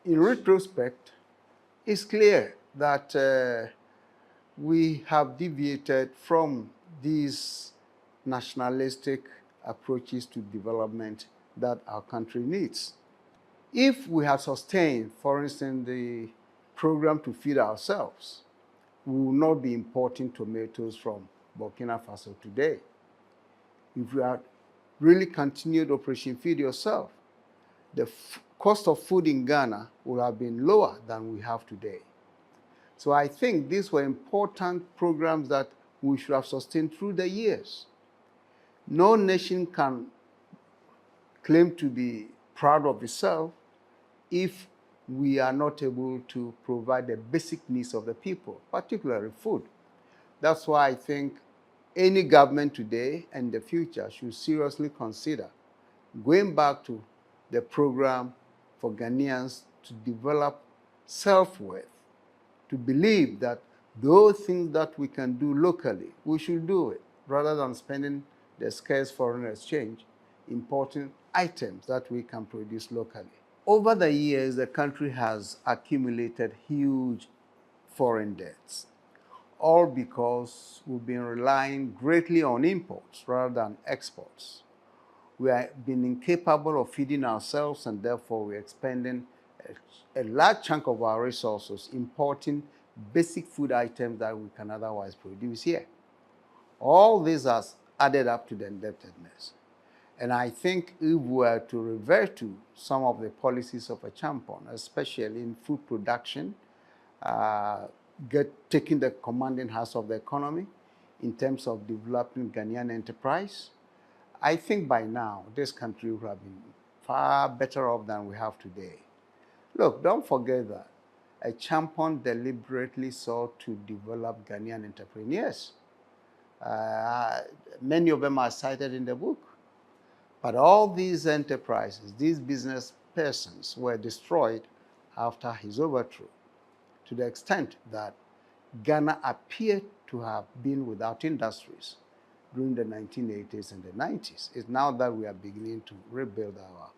In retrospect, it's clear that we have deviated from these nationalistic approaches to development that our country needs. If we had sustained, for instance, the program to feed ourselves, we will not be importing tomatoes from Burkina Faso today. If we had really continued Operation Feed Yourself, the cost of food in Ghana would have been lower than we have today. So I think these were important programs that we should have sustained through the years. No nation can claim to be proud of itself if we are not able to provide the basic needs of the people, particularly food. That's why I think any government today and the future should seriously consider going back to the program for Ghanaians to develop self-worth, to believe that those things that we can do locally, we should do it, rather than spending the scarce foreign exchange importing items that we can produce locally. Over the years, the country has accumulated huge foreign debts, all because we've been relying greatly on imports rather than exports. We have been incapable of feeding ourselves, and therefore we're expending a large chunk of our resources importing basic food items that we can otherwise produce here. All this has added up to the indebtedness. And I think if we were to revert to some of the policies of Acheampong, especially in food production, taking the commanding house of the economy in terms of developing Ghanaian enterprise, I think by now this country would have been far better off than we have today. Look, don't forget that Acheampong deliberately sought to develop Ghanaian entrepreneurs. Many of them are cited in the book. But all these enterprises, these business persons were destroyed after his overthrow, to the extent that Ghana appeared to have been without industries during the 1980s and the 90s. It's now that we are beginning to rebuild our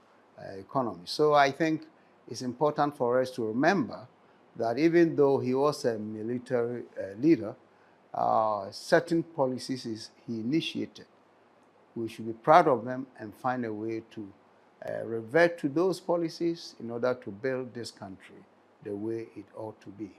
economy. So I think it's important for us to remember that even though he was a military leader, certain policies he initiated, we should be proud of them and find a way to revert to those policies in order to build this country the way it ought to be.